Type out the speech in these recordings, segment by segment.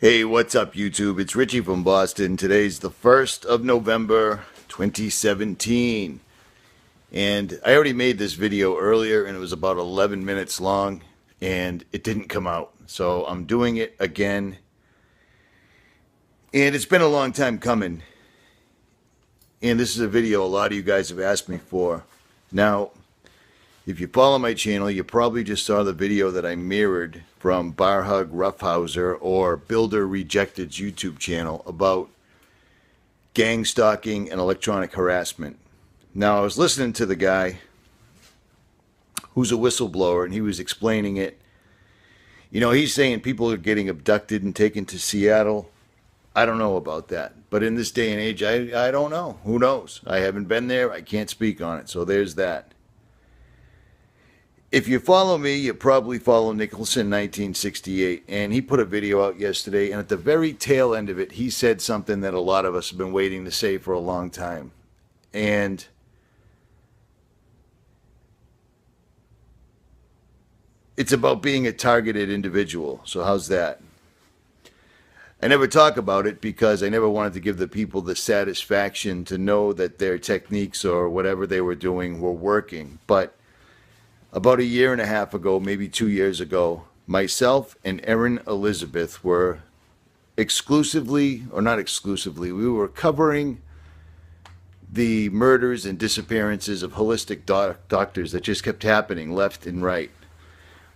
Hey, what's up, YouTube? It's Richie from Boston. Today's the 1st of November, 2017. And I already made this video earlier, and it was about 11 minutes long, and it didn't come out. So I'm doing it again. And it's been a long time coming. And this is a video a lot of you guys have asked me for. Now, if you follow my channel, you probably just saw the video that I mirrored from Barhug Roughhouser or Builder Rejected's YouTube channel about gang stalking and electronic harassment. Now, I was listening to the guy who's a whistleblower, and he was explaining it. You know, he's saying people are getting abducted and taken to Seattle. I don't know about that. But in this day and age, I don't know. Who knows? I haven't been there. I can't speak on it. So there's that. If you follow me, you probably follow Nicholson 1968, and he put a video out yesterday, and at the very tail end of it, he said something that a lot of us have been waiting to say for a long time. And it's about being a targeted individual. So how's that? I never talk about it because I never wanted to give the people the satisfaction to know that their techniques or whatever they were doing were working. But about a year and a half ago, maybe 2 years ago, myself and Erin Elizabeth were exclusively, or not exclusively, we were covering the murders and disappearances of holistic doctors that just kept happening left and right.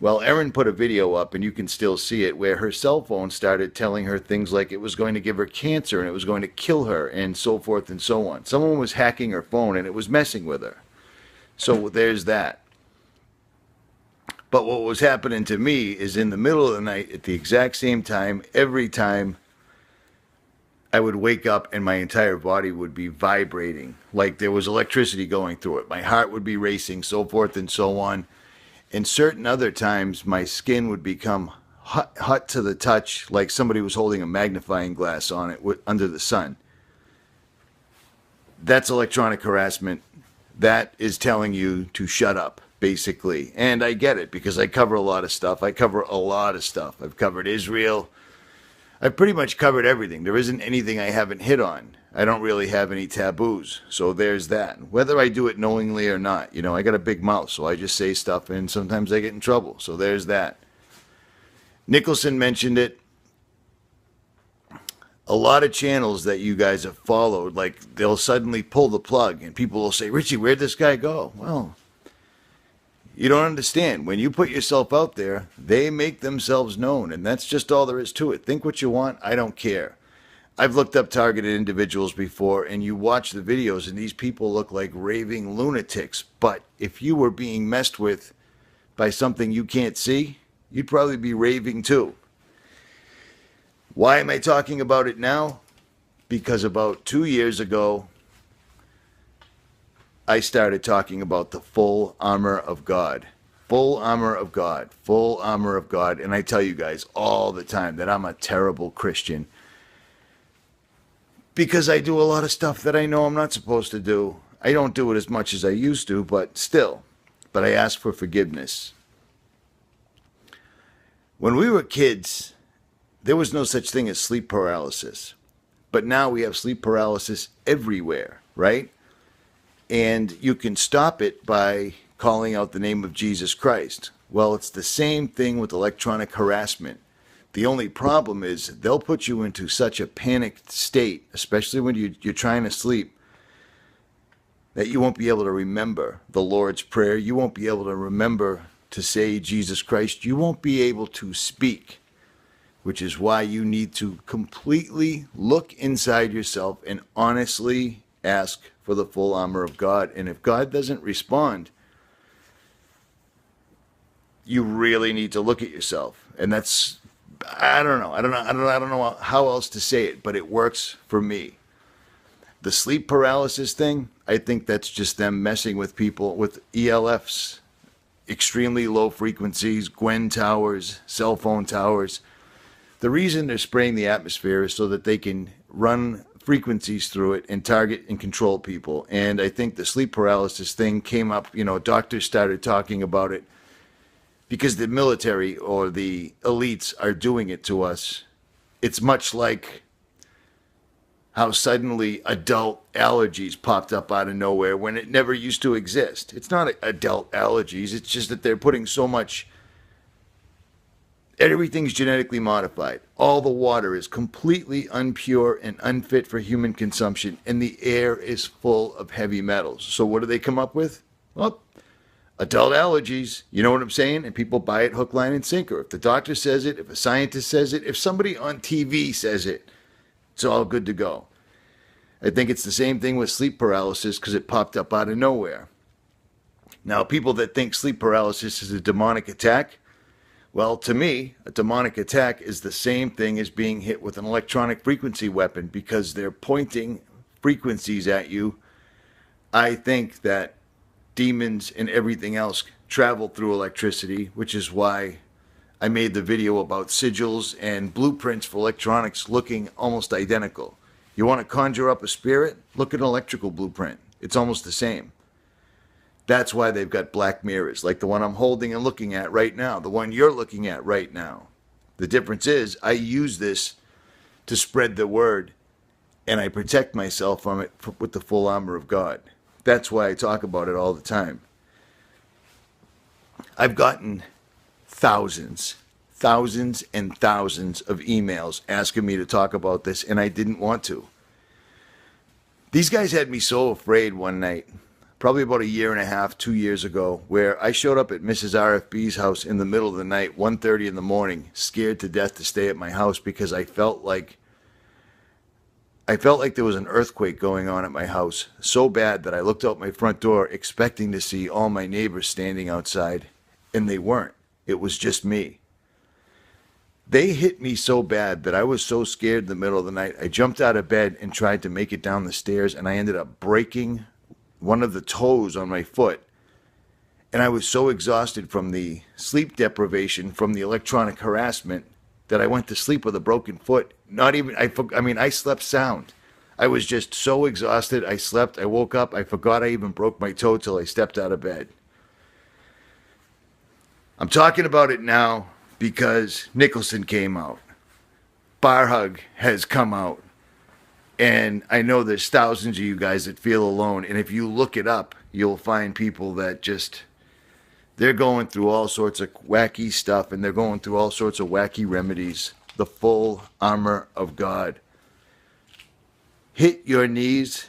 Well, Erin put a video up, and you can still see it, where her cell phone started telling her things like it was going to give her cancer and it was going to kill her and so forth and so on. Someone was hacking her phone and it was messing with her. So there's that. But what was happening to me is in the middle of the night at the exact same time, every time I would wake up and my entire body would be vibrating like there was electricity going through it. My heart would be racing, so forth and so on. And certain other times my skin would become hot to the touch, like somebody was holding a magnifying glass on it under the sun. That's electronic harassment. That is telling you to shut up, basically. And I get it because I cover a lot of stuff. I cover a lot of stuff. I've covered Israel. I've pretty much covered everything. There isn't anything I haven't hit on. I don't really have any taboos. So there's that. Whether I do it knowingly or not, you know, I got a big mouth, so I just say stuff and sometimes I get in trouble. So there's that. Nicholson mentioned it. A lot of channels that you guys have followed, like they'll suddenly pull the plug and people will say, Richie, where'd this guy go? Well, you don't understand. When you put yourself out there, they make themselves known, and that's just all there is to it. Think what you want. I don't care. I've looked up targeted individuals before, and you watch the videos, and these people look like raving lunatics. But if you were being messed with by something you can't see, you'd probably be raving too. Why am I talking about it now? Because about 2 years ago, I started talking about the full armor of God. Full armor of God. Full armor of God. And I tell you guys all the time that I'm a terrible Christian because I do a lot of stuff that I know I'm not supposed to do. I don't do it as much as I used to, but still. But I ask for forgiveness. When we were kids, there was no such thing as sleep paralysis. But now we have sleep paralysis everywhere, right? And you can stop it by calling out the name of Jesus Christ. Well, it's the same thing with electronic harassment. The only problem is they'll put you into such a panicked state, especially when you're trying to sleep, that you won't be able to remember the Lord's Prayer. You won't be able to remember to say Jesus Christ. You won't be able to speak, which is why you need to completely look inside yourself and honestly ask for the full armor of God. And if God doesn't respond, you really need to look at yourself. And that's, I don't know how else to say it, but it works for me. The sleep paralysis thing, I think that's just them messing with people with ELFs, extremely low frequencies, Gwen towers, cell phone towers. The reason they're spraying the atmosphere is so that they can run frequencies through it and target and control people. And I think the sleep paralysis thing came up, you know, doctors started talking about it because the military or the elites are doing it to us It's much like how suddenly adult allergies popped up out of nowhere when it never used to exist. It's not adult allergies, it's just that they're putting so much. Everything's genetically modified. All the water is completely unpure and unfit for human consumption, and the air is full of heavy metals. So what do they come up with? Well, adult allergies. You know what I'm saying? And people buy it hook, line, and sinker. If the doctor says it, if a scientist says it, if somebody on TV says it, it's all good to go. I think it's the same thing with sleep paralysis because it popped up out of nowhere. Now, people that think sleep paralysis is a demonic attack, well, to me, a demonic attack is the same thing as being hit with an electronic frequency weapon because they're pointing frequencies at you. I think that demons and everything else travel through electricity, which is why I made the video about sigils and blueprints for electronics looking almost identical. You want to conjure up a spirit? Look at an electrical blueprint. It's almost the same. That's why they've got black mirrors, like the one I'm holding and looking at right now, the one you're looking at right now. The difference is I use this to spread the word, and I protect myself from it with the full armor of God. That's why I talk about it all the time. I've gotten thousands and thousands of emails asking me to talk about this, and I didn't want to. These guys had me so afraid one night, probably about a year and a half, 2 years ago, where I showed up at Mrs. RFB's house in the middle of the night, 1:30 in the morning, scared to death to stay at my house because I felt like there was an earthquake going on at my house so bad that I looked out my front door expecting to see all my neighbors standing outside, and they weren't. It was just me. They hit me so bad that I was so scared in the middle of the night, I jumped out of bed and tried to make it down the stairs, and I ended up breaking one of the toes on my foot. And I was so exhausted from the sleep deprivation, from the electronic harassment, that I went to sleep with a broken foot. I slept sound. I was just so exhausted. I slept, I woke up, I forgot I even broke my toe till I stepped out of bed. I'm talking about it now because Nicholson came out. Barhug has come out. And I know there's thousands of you guys that feel alone. And if you look it up, you'll find people that they're going through all sorts of wacky stuff, and they're going through all sorts of wacky remedies. The full armor of God. Hit your knees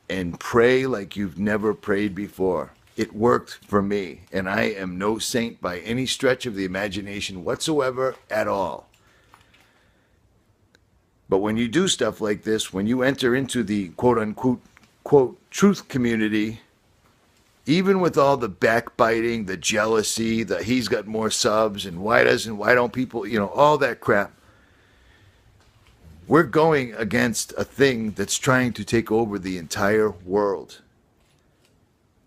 and pray like you've never prayed before. It worked for me, and I am no saint by any stretch of the imagination whatsoever at all. But when you do stuff like this, when you enter into the quote-unquote truth community, even with all the backbiting, the jealousy, the he's got more subs, and why don't people, all that crap, we're going against a thing that's trying to take over the entire world.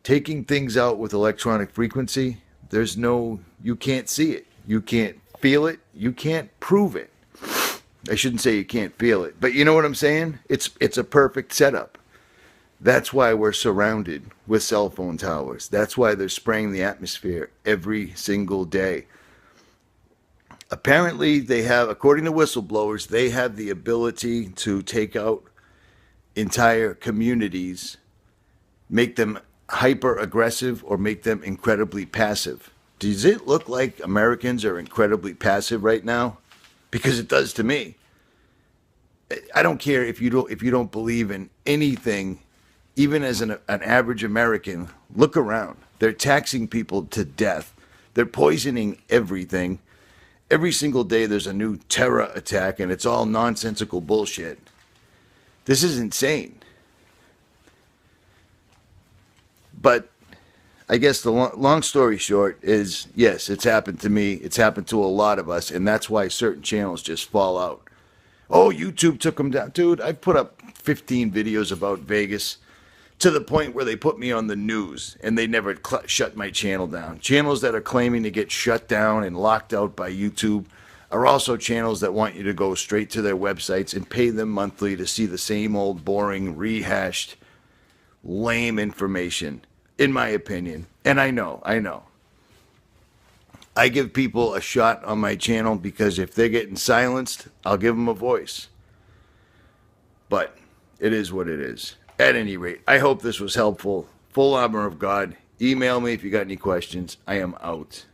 Taking things out with electronic frequency, you can't see it. You can't feel it. You can't prove it. I shouldn't say you can't feel it, but you know what I'm saying? It's a perfect setup. That's why we're surrounded with cell phone towers. That's why they're spraying the atmosphere every single day. Apparently, according to whistleblowers, they have the ability to take out entire communities, make them hyper aggressive, or make them incredibly passive. Does it look like Americans are incredibly passive right now? Because it does to me. I don't care if you don't believe in anything, even as an average American. Look around. They're taxing people to death. They're poisoning everything. Every single day there's a new terror attack, and it's all nonsensical bullshit. This is insane. But I guess the long story short is, yes, it's happened to me. It's happened to a lot of us, and that's why certain channels just fall out. Oh, YouTube took them down. Dude, I've put up 15 videos about Vegas to the point where they put me on the news, and they never shut my channel down. Channels that are claiming to get shut down and locked out by YouTube are also channels that want you to go straight to their websites and pay them monthly to see the same old boring, rehashed, lame information, in my opinion. And I know. I give people a shot on my channel because if they're getting silenced, I'll give them a voice. But it is what it is. At any rate, I hope this was helpful. Full Armor of God. Email me if you got any questions. I am out.